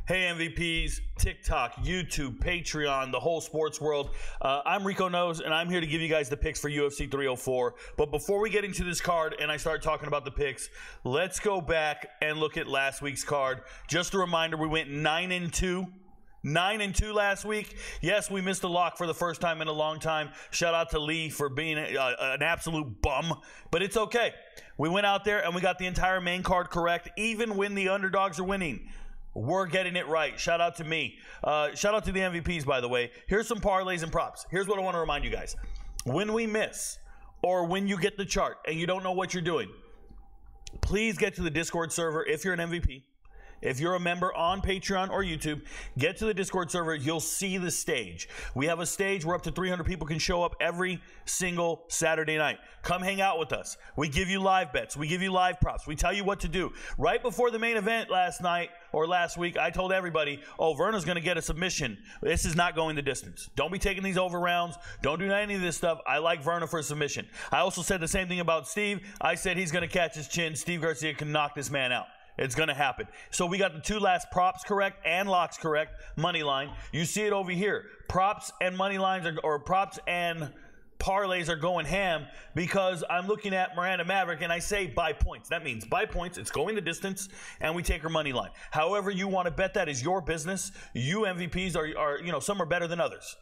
Hey MVPs, TikTok, YouTube, Patreon, the whole sports world. I'm Rico Knows, and I'm here to give you guys the picks for UFC 304. But before we get into this card and I start talking about the picks, let's go back and look at last week's card. Just a reminder, we went 9-2. 9-2 last week. Yes, we missed a lock for the first time in a long time. Shout out to Lee for being an absolute bum, but it's okay. We went out there and we got the entire main card correct, even when the underdogs are winning. We're getting it right. Shout out to me. Shout out to the MVPs, by the way. Here's some parlays and props. Here's what I want to remind you guys. When we miss, or when you get the chart and you don't know what you're doing, please get to the Discord server if you're an MVP. If you're a member on Patreon or YouTube, get to the Discord server. You'll see the stage. We have a stage where up to 300 people can show up every single Saturday night. Come hang out with us. We give you live bets. We give you live props. We tell you what to do. Right before the main event last night or last week, I told everybody, oh, Verna's going to get a submission. This is not going the distance. Don't be taking these over rounds. Don't do any of this stuff. I like Verna for a submission. I also said the same thing about Steve. I said he's going to catch his chin. Steve Garcia can knock this man out. It's going to happen. So we got the two last props correct and locks correct, money line. You see it over here. Props and money lines or props and parlays are going ham because I'm looking at Miranda Maverick and I say buy points. That means buy points. It's going the distance and we take her money line. However you want to bet that is your business. You MVPs are some are better than others.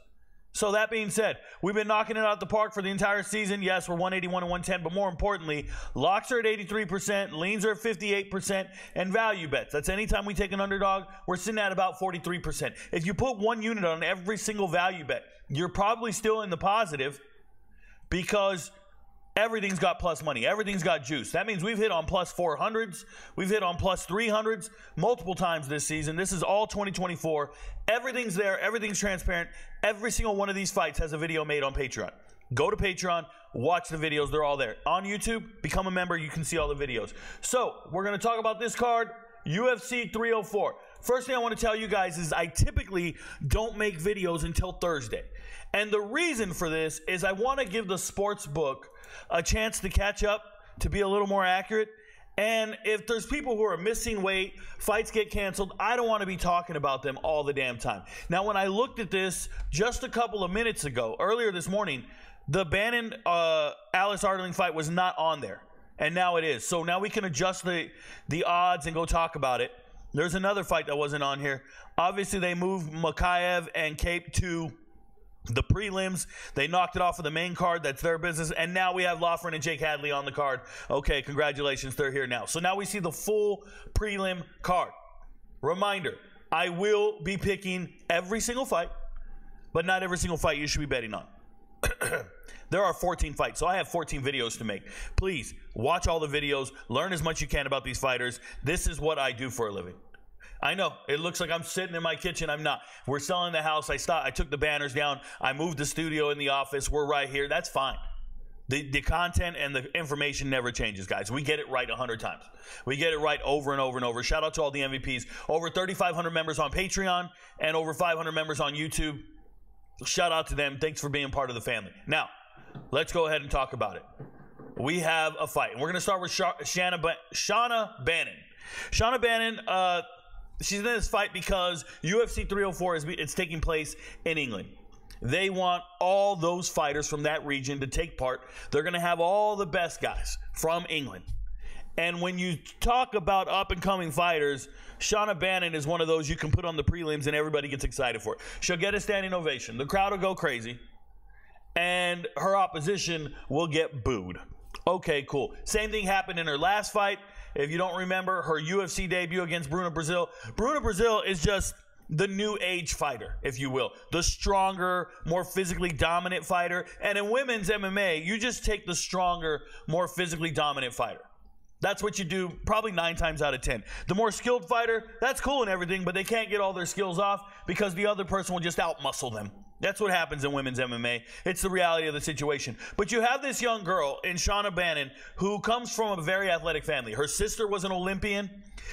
So that being said, we've been knocking it out the park for the entire season. Yes, we're 181 and 110, but more importantly, locks are at 83%, leans are at 58%, and value bets. That's anytime we take an underdog, we're sitting at about 43%. If you put one unit on every single value bet, you're probably still in the positive because everything's got plus money. Everything's got juice. That means we've hit on plus 400s. We've hit on plus 300s multiple times this season. This is all 2024. Everything's there. Everything's transparent. Every single one of these fights has a video made on Patreon. Go to Patreon. Watch the videos. They're all there. On YouTube, become a member. You can see all the videos. So we're going to talk about this card, UFC 304. First thing I want to tell you guys is I typically don't make videos until Thursday. And the reason for this is I want to give the sports book a chance to catch up, to be a little more accurate. And if there's people who are missing weight, fights get canceled, I don't want to be talking about them all the damn time. Now, when I looked at this just a couple of minutes ago, earlier this morning, the Bannon Alice Ardelean fight was not on there. And now it is. So now we can adjust the odds and go talk about it. There's another fight that wasn't on here. Obviously, they moved Makayev and Cape to the prelims. They knocked it off of the main card. That's their business. And now we have Loughran and Jake Hadley on the card. Okay, congratulations. They're here now. So now we see the full prelim card. Reminder, I will be picking every single fight, but not every single fight you should be betting on. There are 14 fights, so I have 14 videos to make. Please watch all the videos. Learn as much as you can about these fighters. This is what I do for a living. I know it looks like I'm sitting in my kitchen. I'm not. We're selling the house. I took the banners down. I moved the studio in the office. We're right here. That's fine. The content and the information never changes, guys. We get it right 100 times. We get it right over and over and over. Shout out to all the MVPs. Over 3,500 members on Patreon and over 500 members on YouTube. Shout out to them. Thanks for being part of the family. Now, let's go ahead and talk about it. We have a fight. And we're going to start with Shauna Bannon. Shauna Bannon, she's in this fight because UFC 304 it's taking place in England. They want all those fighters from that region to take part. They're going to have all the best guys from England. And when you talk about up-and-coming fighters, Shauna Bannon is one of those you can put on the prelims and everybody gets excited for it. She'll get a standing ovation. The crowd will go crazy. And her opposition will get booed. Okay, cool. Same thing happened in her last fight. If you don't remember, her UFC debut against Bruna Brazil. Bruna Brazil is just the new age fighter, if you will. The stronger, more physically dominant fighter. And in women's MMA, you just take the stronger, more physically dominant fighter. That's what you do probably 9 times out of 10. The more skilled fighter, that's cool and everything, but they can't get all their skills off because the other person will just outmuscle them. That's what happens in women's MMA. It's the reality of the situation. But you have this young girl in Shauna Bannon who comes from a very athletic family. Her sister was an Olympian.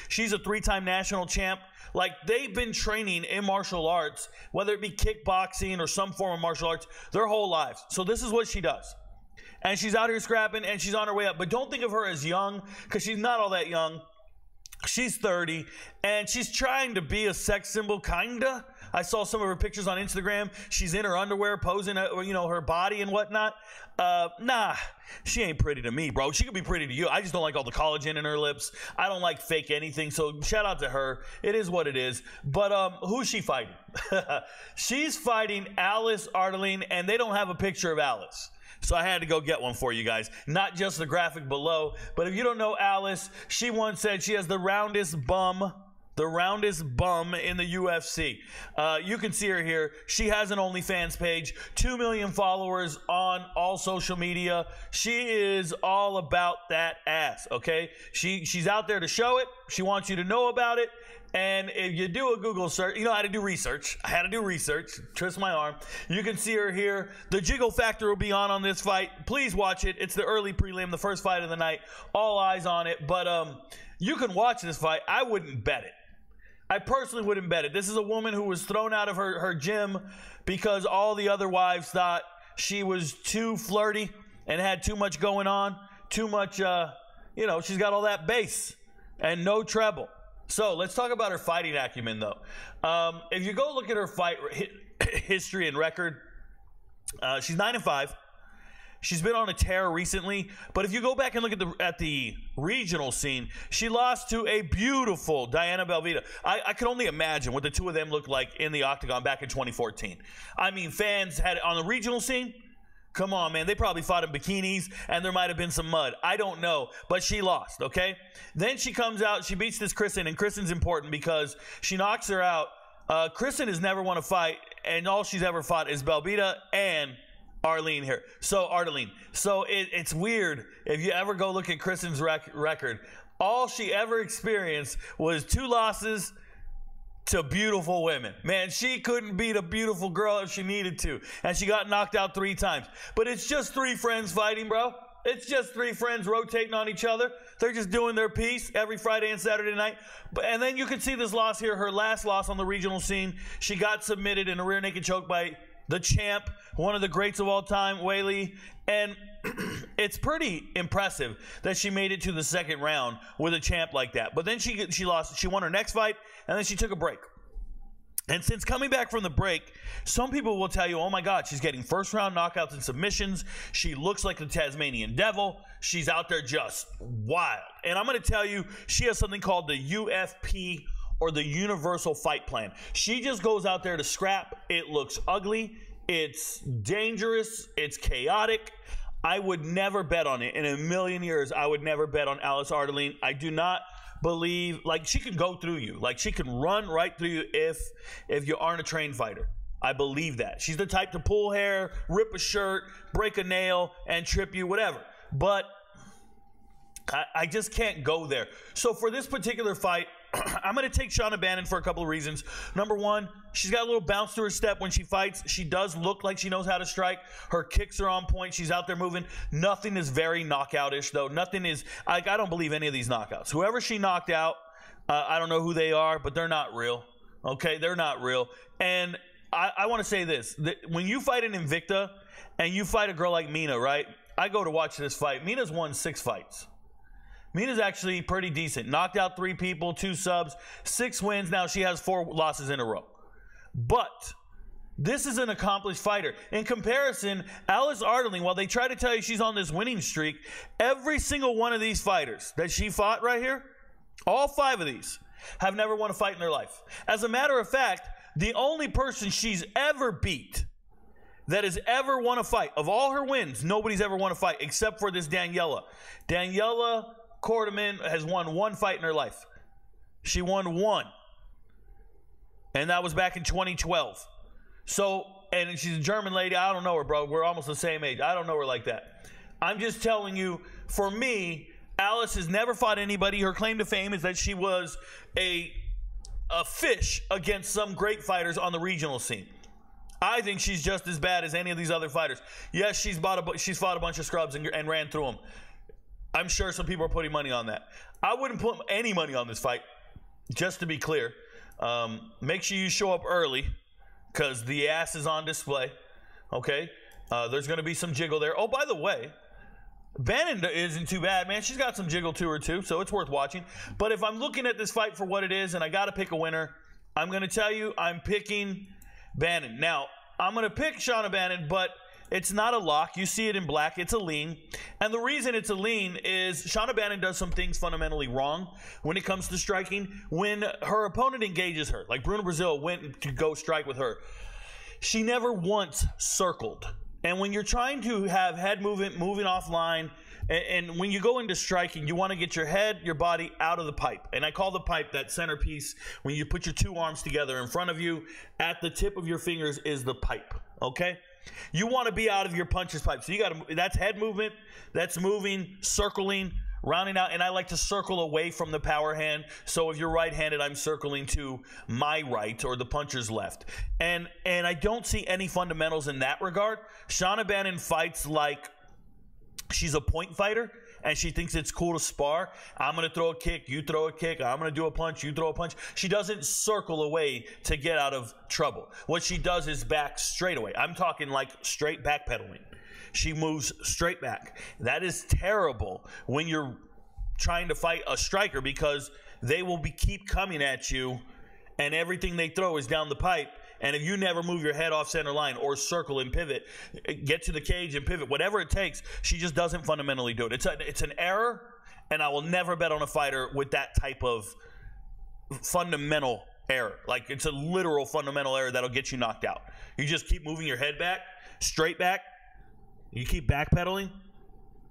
She's a 3-time national champ. Like, they've been training in martial arts, whether it be kickboxing or some form of martial arts, their whole lives. So this is what she does. And she's out here scrapping, and she's on her way up. But don't think of her as young, because she's not all that young. She's 30, and she's trying to be a sex symbol, kinda. I saw some of her pictures on Instagram. She's in her underwear, posing, her body and whatnot. Nah, she ain't pretty to me, bro. She could be pretty to you. I just don't like all the collagen in her lips. I don't like fake anything, so shout out to her. It is what it is. But who's she fighting? She's fighting Alice Ardelean, and they don't have a picture of Alice. So I had to go get one for you guys. Not just the graphic below, but if you don't know Alice, she once said she has the roundest bum in the UFC. You can see her here. She has an OnlyFans page, 2 million followers on all social media. She is all about that ass, okay? She's out there to show it. She wants you to know about it. And if you do a Google search, I had to do research. Twist my arm. You can see her here. The jiggle factor will be on this fight. Please watch it. It's the early prelim, the first fight of the night. All eyes on it. But you can watch this fight. I wouldn't bet it. I personally wouldn't bet it. This is a woman who was thrown out of her gym because all the other wives thought she was too flirty and had too much going on. Too much, she's got all that bass and no treble. So let's talk about her fighting acumen, though. If you go look at her fight history and record, she's 9-5. She's been on a tear recently, but if you go back and look at the regional scene, she lost to a beautiful Diana Belvita. I can only imagine what the two of them looked like in the octagon back in 2014. I mean, fans had it on the regional scene. Come on, man. They probably fought in bikinis, and there might have been some mud. I don't know, but she lost, okay? Then she comes out. She beats this Kristen, and Kristen's important because she knocks her out. Kristen has never won a fight, and all she's ever fought is Belvita and Ardelean here. So it's weird. If you ever go look at Kristen's record, all she ever experienced was 2 losses to beautiful women. Man, she couldn't beat a beautiful girl if she needed to. And she got knocked out 3 times. But it's just 3 friends fighting, bro. It's just 3 friends rotating on each other. They're just doing their piece every Friday and Saturday night. And then you can see this loss here, her last loss on the regional scene. She got submitted in a rear naked choke by the champ, one of the greats of all time, Weili. And it's pretty impressive that she made it to the second round with a champ like that. But then she lost. She won her next fight, and then she took a break. And since coming back from the break, some people will tell you, oh my God, she's getting first-round knockouts and submissions. She looks like the Tasmanian devil. She's out there just wild. And I'm going to tell you, she has something called the UFP, or the Universal Fight Plan. She just goes out there to scrap. It looks ugly. It's dangerous. It's chaotic. I would never bet on it. In a million years, I would never bet on Alice Ardelean. I do not believe, she can go through you. She can run right through you if you aren't a trained fighter. I believe that. She's the type to pull hair, rip a shirt, break a nail, and trip you, whatever. But I just can't go there. So for this particular fight, I'm going to take Shauna Bannon for a couple of reasons. Number one, she's got a little bounce to her step when she fights. She does look like she knows how to strike. Her kicks are on point. She's out there moving. Nothing is very knockout-ish, though. Nothing is, I don't believe any of these knockouts. Whoever she knocked out, I don't know who they are, but they're not real. Okay, they're not real. And I want to say this. When you fight an Invicta and you fight a girl like Mina, right? I go to watch this fight. Mina's won 6 fights. Mina's actually pretty decent. Knocked out 3 people, 2 subs, 6 wins. Now she has 4 losses in a row. But this is an accomplished fighter. In comparison, Alice Ardelean, while they try to tell you she's on this winning streak, every single one of these fighters that she fought right here, all 5 of these, have never won a fight in their life. As a matter of fact, the only person she's ever beat that has ever won a fight, of all her wins, nobody's ever won a fight except for this Daniela. Daniela Quarterman has won 1 fight in her life. She won 1. And that was back in 2012. So, and she's a German lady. I don't know her, bro. We're almost the same age. I don't know her like that. I'm just telling you, for me, Alice has never fought anybody. Her claim to fame is that she was a fish against some great fighters on the regional scene. I think she's just as bad as any of these other fighters. Yes, she's fought a bunch of scrubs and ran through them. I'm sure some people are putting money on that. I wouldn't put any money on this fight, just to be clear. Make sure you show up early because the ass is on display, okay? There's going to be some jiggle there. Oh, by the way, Bannon isn't too bad, man. She's got some jiggle to her, too, so it's worth watching. But if I'm looking at this fight for what it is and I got to pick a winner, I'm going to tell you I'm picking Bannon. Now, I'm going to pick Shauna Bannon, but it's not a lock. You see it in black. It's a lean. And the reason it's a lean is Shauna Bannon does some things fundamentally wrong when it comes to striking. When her opponent engages her, like Bruno Brazil went to go strike with her, she never once circled. And when you're trying to have head movement, moving offline, and when you go into striking, you want to get your head, your body out of the pipe. And I call the pipe that centerpiece. When you put your two arms together in front of you, at the tip of your fingers is the pipe, okay? You want to be out of your puncher's pipe. So you got to, that's head movement, that's moving, circling, rounding out, and I like to circle away from the power hand. So if you're right-handed, I'm circling to my right or the puncher's left. And I don't see any fundamentals in that regard. Shauna Bannon fights like she's a point fighter, and she thinks it's cool to spar. I'm going to throw a kick, you throw a kick. I'm going to do a punch, you throw a punch. She doesn't circle away to get out of trouble. What she does is back straight away. I'm talking like straight backpedaling. She moves straight back. That is terrible when you're trying to fight a striker because they will keep coming at you, and everything they throw is down the pipe. And if you never move your head off center line or circle and pivot, get to the cage and pivot, whatever it takes, she just doesn't fundamentally do it. It's an error, and I will never bet on a fighter with that type of fundamental error. Like, it's a literal fundamental error that'll get you knocked out. You just keep moving your head back, straight back. You keep backpedaling,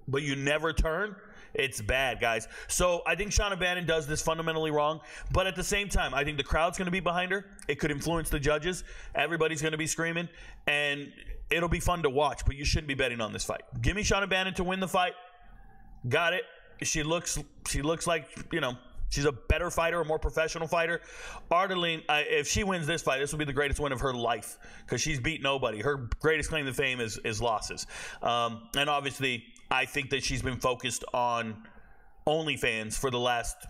but you never turn. It's bad, guys. So I think Shauna Bannon does this fundamentally wrong. But at the same time, I think the crowd's going to be behind her. It could influence the judges. Everybody's going to be screaming. And it'll be fun to watch, but you shouldn't be betting on this fight. Give me Shauna Bannon to win the fight. Got it. She looks like, you know, she's a better fighter, a more professional fighter. Ardelean, if she wins this fight, this will be the greatest win of her life because she's beat nobody. Her greatest claim to fame is losses. And obviously, I think that she's been focused on OnlyFans for the last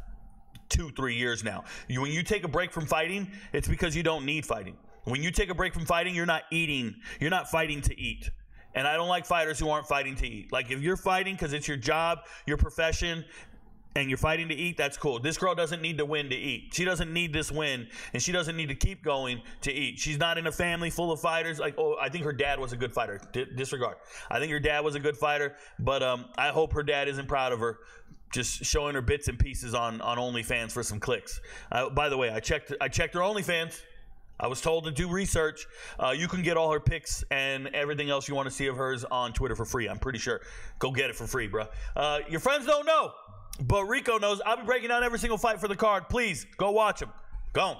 2-3 years now. When you take a break from fighting, it's because you don't need fighting. When you take a break from fighting, you're not eating. You're not fighting to eat. And I don't like fighters who aren't fighting to eat. Like, if you're fighting because it's your job, your profession, and you're fighting to eat, that's cool. This girl doesn't need to win to eat. She doesn't need this win, and she doesn't need to keep going to eat. She's not in a family full of fighters. Like, oh, I think her dad was a good fighter. Disregard. I think her dad was a good fighter, but I hope her dad isn't proud of her just showing her bits and pieces on OnlyFans for some clicks. By the way, I checked her OnlyFans. I was told to do research. You can get all her pics and everything else you want to see of hers on Twitter for free. I'm pretty sure. Go get it for free, bro. Your friends don't know, but Rico knows. I'll be breaking down every single fight for the card. Please, go watch them. Go.